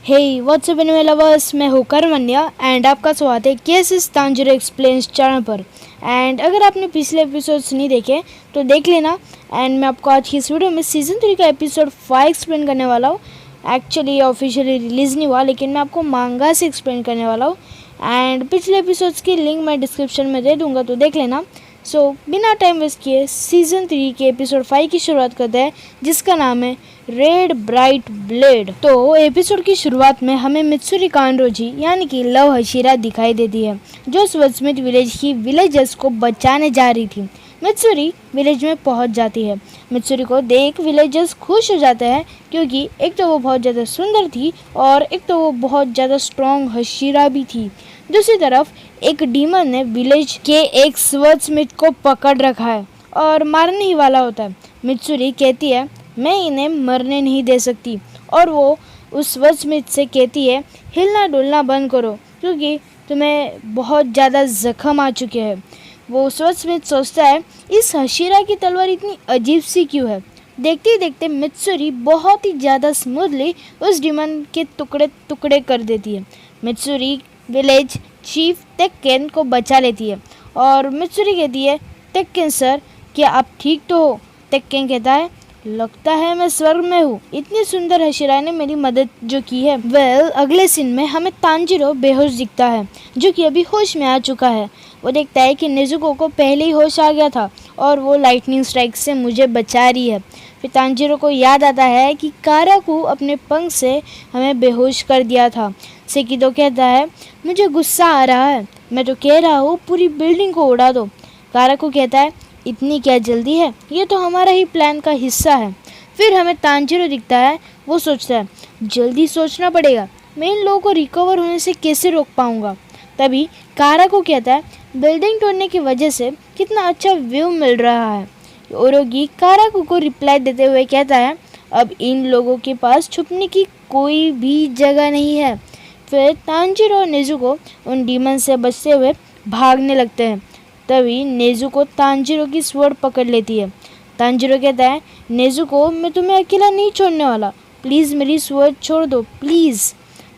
हे WhatsApp anime lovers, मैं हूँ करमन्या and आपका स्वागत है केसेस तांजिरो एक्सप्लेन्स चैनल पर। एंड अगर आपने पिछले एपिसोड्स नहीं देखे तो देख लेना। एंड मैं आपको आज की इस वीडियो में सीज़न 3 का एपिसोड 5 एक्सप्लेन करने वाला हूँ। एक्चुअली ऑफिशियली रिलीज़ नहीं हुआ, लेकिन मैं आपको मांगा से एक्सप्लेन करने वाला हूँ। एंड पिछले एपिसोड्स की लिंक मैं डिस्क्रिप्शन में दे दूँगा, तो देख लेना। सो बिना टाइम वेस्ट किए सीज़न 3 के एपिसोड 5 की शुरुआत करते हैं, जिसका नाम है रेड ब्राइट ब्लेड। तो एपिसोड की शुरुआत में हमें मित्सुरी कानरोजी यानी कि लव हशीरा दिखाई देती है, जो स्वस्मित विलेज की विलेजर्स को बचाने जा रही थी। मित्सुरी विलेज में पहुंच जाती है। मित्सुरी को देख विलेजर्स खुश हो जाते हैं, क्योंकि एक तो वो बहुत ज़्यादा सुंदर थी और एक तो वो बहुत ज़्यादा स्ट्रॉन्ग हशीरा भी थी। दूसरी तरफ एक डीमन ने विलेज के एक स्वस्मित को पकड़ रखा है और मारने ही वाला होता है। मित्सुरी कहती है मैं इन्हें मरने नहीं दे सकती, और वो उस स्वस्मित से कहती है हिलना डुलना बंद करो, क्योंकि तुम्हें बहुत ज़्यादा जख्म आ चुके हैं। वो स्वस्मित सोचता है इस हशीरा की तलवार इतनी अजीब सी क्यों है। देखते ही देखते मित्सुरी बहुत ही ज़्यादा स्मूथली उस डीमन के टुकड़े टुकड़े कर देती है। मित्सुरी विलेज चीफ टेक्केन को बचा लेती है और मित्सुरी कहती है टेक्केन सर, क्या आप ठीक तो हो? टेक्केन कहता है लगता है मैं स्वर्ग में हूँ, इतनी सुंदर हशीरा ने मेरी मदद जो की है। अगले सीन में हमें तांजिरो बेहोश दिखता है, जो कि अभी होश में आ चुका है। वो देखता है कि नेजुको को पहले ही होश आ गया था और वो लाइटनिंग स्ट्राइक से मुझे बचा रही है। फिर तांजिरो को याद आता है कि काराकू अपने पंख से हमें बेहोश कर दिया था। सेकिदो कहता है मुझे गुस्सा आ रहा है, मैं तो कह रहा हूँ पूरी बिल्डिंग को उड़ा दो। काराकू कहता है इतनी क्या जल्दी है, ये तो हमारा ही प्लान का हिस्सा है। फिर हमें तांजिरो दिखता है। वो सोचता है जल्दी सोचना पड़ेगा, मैं इन लोगों को रिकवर होने से कैसे रोक पाऊंगा। तभी काराकू कहता है बिल्डिंग तोड़ने की वजह से कितना अच्छा व्यू मिल रहा है। ओरोगी काराकू को रिप्लाई देते हुए कहता है अब इन लोगों के पास छुपने की कोई भी जगह नहीं है। फिर तांजिरो और नेजुको उन डीमन से बचते हुए भागने लगते हैं। तभी नेजुको तांजिरो की स्वॉर्ड पकड़ लेती है। तांजिरो कहता है नेजुको मैं तुम्हें अकेला नहीं छोड़ने वाला, प्लीज़ मेरी स्वॉर्ड छोड़ दो प्लीज़।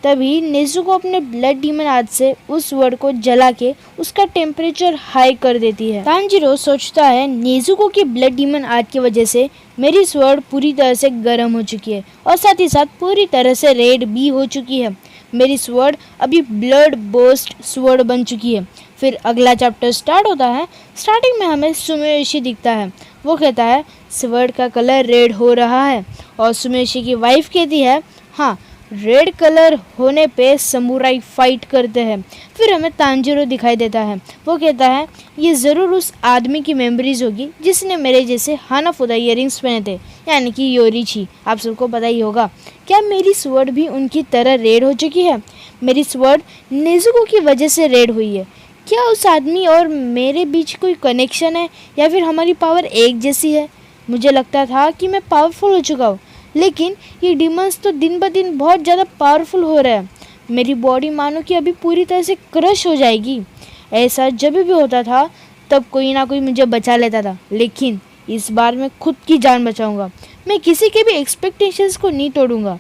तभी नेजुको अपने ब्लड डीमन हाथ से उस स्वॉर्ड को जला के उसका टेम्परेचर हाई कर देती है। तांजिरो सोचता है नेजुको की ब्लड डीमन हाथ की वजह से मेरी स्वॉर्ड पूरी तरह से गर्म हो चुकी है और साथ ही साथ पूरी तरह से रेड भी हो चुकी है। मेरी स्वॉर्ड अभी ब्लड बर्स्ट स्वॉर्ड बन चुकी है। फिर अगला चैप्टर स्टार्ट होता है। स्टार्टिंग में हमें सुमेयोशी दिखता है। वो कहता है स्वॉर्ड का कलर रेड हो रहा है, और सुमेयोशी की वाइफ कहती है हाँ, रेड कलर होने पे समुराई फाइट करते हैं। फिर हमें तांजिरो दिखाई देता है। वो कहता है ये ज़रूर उस आदमी की मेमोरीज होगी जिसने मेरे जैसे हानाफुदा इयरिंग्स पहने थे, यानी कि योरीची। आप सबको पता ही होगा। क्या मेरी स्वॉर्ड भी उनकी तरह रेड हो चुकी है? मेरी स्वॉर्ड नेजुको की वजह से रेड हुई है। क्या उस आदमी और मेरे बीच कोई कनेक्शन है, या फिर हमारी पावर एक जैसी है? मुझे लगता था कि मैं पावरफुल हो चुका हूँ, लेकिन ये डिमंस तो दिन ब दिन बहुत ज़्यादा पावरफुल हो रहा है। मेरी बॉडी मानो कि अभी पूरी तरह से क्रश हो जाएगी। ऐसा जब भी होता था तब कोई ना कोई मुझे बचा लेता था, लेकिन इस बार मैं खुद की जान बचाऊंगा। मैं किसी के भी एक्सपेक्टेशंस को नहीं तोड़ूंगा।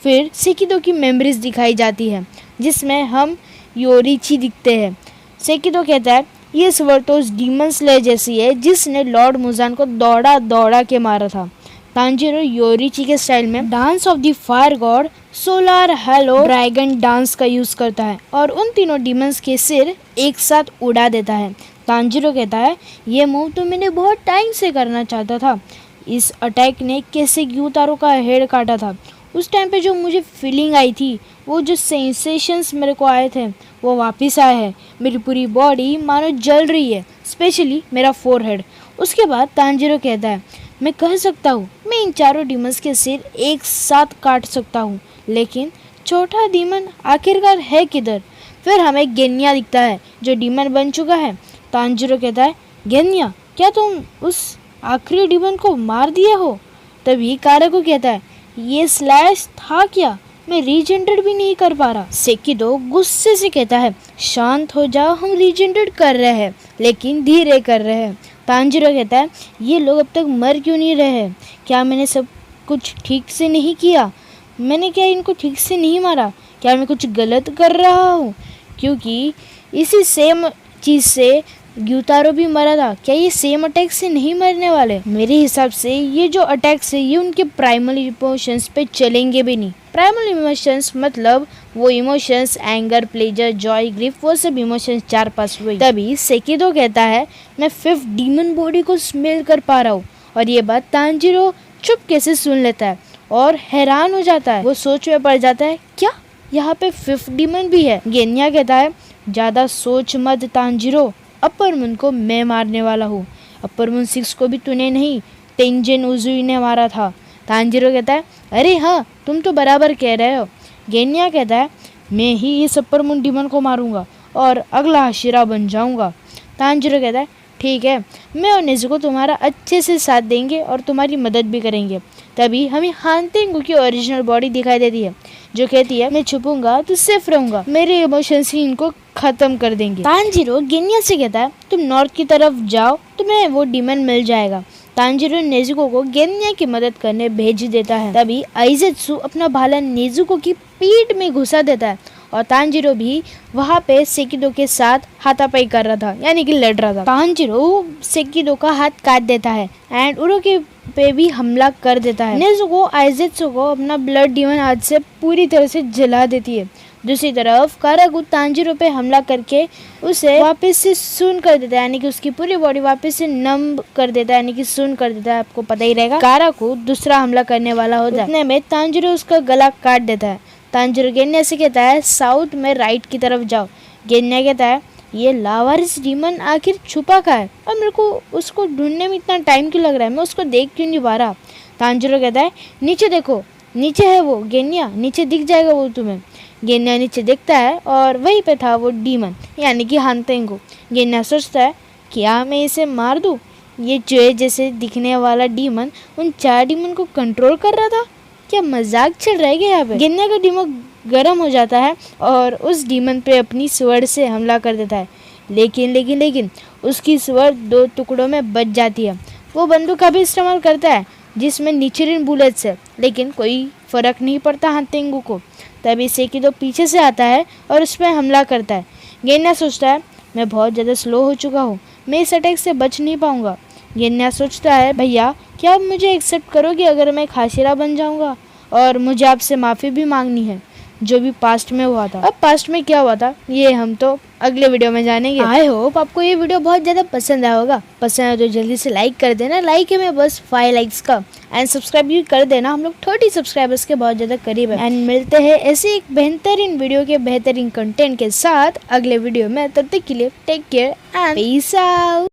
फिर सेकिदो की मेमोरीज दिखाई जाती है, जिसमें हम योरीची दिखते हैं। सेकिदो कहता है ये स्वॉर्ड तो उस डीमन स्लेयर जैसी है जिसने लॉर्ड मुजान को दौड़ा दौड़ा के मारा था। तांजिरो योरीची के स्टाइल में dance of the fire God solar hello dragon dance का यूज करता है और उन तीनों डीमंस के सिर एक साथ उड़ा देता है। तांजिरो कहता है ये मूव तो मैंने बहुत टाइम से करना चाहता था। इस अटैक ने कैसे ग्यूतारो का हेड काटा था। उस टाइम पे जो मुझे फीलिंग आई थी, वो जो सेंसेशंस मेरे को आए थे, वो वापस आए हैं। मेरी पूरी बॉडी मानो जल रही है, स्पेशली मेरा फोरहेड। उसके बाद तांजिरो कहता है मैं कह सकता हूँ मैं इन चारों डीमंस के सिर एक साथ काट सकता हूँ, लेकिन चौथा डीमन आखिरकार है किधर? फिर हमें गेन्या दिखता है, जो डीमन बन चुका है। तांजिरो कहता है गेन्या, क्या तुम उस आखिरी डीमन को मार दिए हो? तभी काराकू कहता है ये स्लैश था क्या, मैं रीजेनरेट भी नहीं कर पा रहा। सेकिदो गुस्से से कहता है शांत हो जाओ, हम रीजेनरेट कर रहे हैं, लेकिन धीरे कर रहे हैं। तांजिरो कहता है ये लोग अब तक मर क्यों नहीं रहे? क्या मैंने सब कुछ ठीक से नहीं किया? मैंने क्या इनको ठीक से नहीं मारा? क्या मैं कुछ गलत कर रहा हूँ? क्योंकि इसी सेम चीज़ से ग्यूतारो भी मरा था। क्या ये सेम अटैक से नहीं मरने वाले? मेरे हिसाब से ये जो अटैक्स है ये उनके प्राइमल इमोशंस पे चलेंगे भी नहीं। प्राइमल इमोशंस मतलब वो emotions anger, pleasure, Joy, grief, वो सब इमोशंस 4-5 हुए। तभी सेकिदो कहता है मैं 5th डीमन बॉडी को स्मेल कर पा रहा हूँ। और ये बात तांजीरो चुप कैसे सुन लेता है और हैरान हो जाता है। वो सोच में पड़ जाता है, क्या यहाँ पे 5th डीमन भी है? गेन्या कहता है ज्यादा सोच मत तांजीरो, अपर मून को मैं मारने वाला हूँ। अपर मून 6 को भी तूने नहीं, तेंजिन उजुई ने मारा था। तांजीरो कहता है अरे हाँ, तुम तो बराबर कह रहे हो। गेन्या कहता है मैं ही इस अपर मून डीमन को मारूंगा और अगला हाशिरा बन जाऊंगा। तांजीरो कहता है ठीक है, मैं और नेजुको तुम्हारा अच्छे से साथ देंगे और तुम्हारी मदद भी करेंगे। तभी हमें हानतेंगू की ओरिजिनल बॉडी दिखाई देती है जो कहती है मैं छुपूंगा तो सेफ रहूंगा, मेरे इमोशंस ही इनको खत्म कर देंगे। तांजीरो गेन्या से कहता है तुम नॉर्थ की तरफ जाओ, तुम्हें वो डीमन मिल जाएगा। तांजीरो नेजुको को गेन्या की मदद करने भेज देता है। तभी आइजेत्सु अपना भाला नेजुको की पीठ में घुसा देता है और तांजीरो भी वहाँ पे सेकिदो के साथ हाथापाई कर रहा था, यानी कि लड़ रहा था। तांजीरो सेकिदो का हाथ काट देता है एंड उरोके पे भी हमला कर देता है। नेजुको आइजेत्सु को अपना ब्लड डीमन हाथ से पूरी तरह से जला देती है। दूसरी तरफ कारागु तांजीरो पे हमला करके उसे वापस से सुन कर देता है, यानी कि उसकी पूरी बॉडी वापस से नम कर देता है, यानी कि सुन कर देता है। आपको पता ही रहेगा। कारागु दूसरा हमला करने वाला होता है, उतने में तांजीरो उसका गला काट देता है। तांजीरो गेन्या से कहता है साउथ में राइट की तरफ जाओ। गेन्या कहता है ये लावारिस डीमन आखिर छुपा कहाँ है और मेरे को उसको ढूंढने में इतना टाइम क्यों लग रहा है, मैं उसको देख क्यों नहीं पा रहा? तांजीरो कहता है नीचे देखो, नीचे है वो गेन्या, नीचे दिख जाएगा वो तुम्हें। गेन्या नीचे देखता है और वहीं पे था वो डीमन, यानी कि हानतेंगू। गेन्या सोचता है क्या मैं इसे मार दूं? ये चूहे जैसे दिखने वाला डीमन उन 4 डीमन को कंट्रोल कर रहा था, क्या मजाक चल रहा है क्या यहाँ पे? गेन्या का दिमाग गर्म हो जाता है और उस डीमन पे अपनी स्वord से हमला कर देता है। लेकिन उसकी स्वord 2 टुकड़ों में बच जाती है। वो बंदूक का भी इस्तेमाल करता है जिसमें निचरिन बुलेट्स है, लेकिन कोई फर्क नहीं पड़ता हानतेंगू को। तभी सेकिदो पीछे से आता है और उस पर हमला करता है। गेन्या सोचता है मैं बहुत ज़्यादा स्लो हो चुका हूँ, मैं इस अटैक से बच नहीं पाऊंगा। गेन्या सोचता है भैया क्या आप मुझे एक्सेप्ट करोगे अगर मैं हाशिरा बन जाऊंगा, और मुझे आपसे माफ़ी भी मांगनी है जो भी पास्ट में हुआ था। अब पास्ट में क्या हुआ था ये हम तो अगले वीडियो में जानेंगे। आई होप आपको ये वीडियो बहुत ज़्यादा पसंद आया होगा। पसंद है तो जल्दी से लाइक कर देना, लाइक है मैं बस 5 लाइक्स का, एंड सब्सक्राइब भी कर देना। हम लोग 30 सब्सक्राइबर्स के बहुत ज़्यादा करीब है। एंड मिलते हैं ऐसे एक बेहतरीन वीडियो के बेहतरीन कंटेंट के साथ अगले वीडियो में। तब तक के लिए take care and peace out.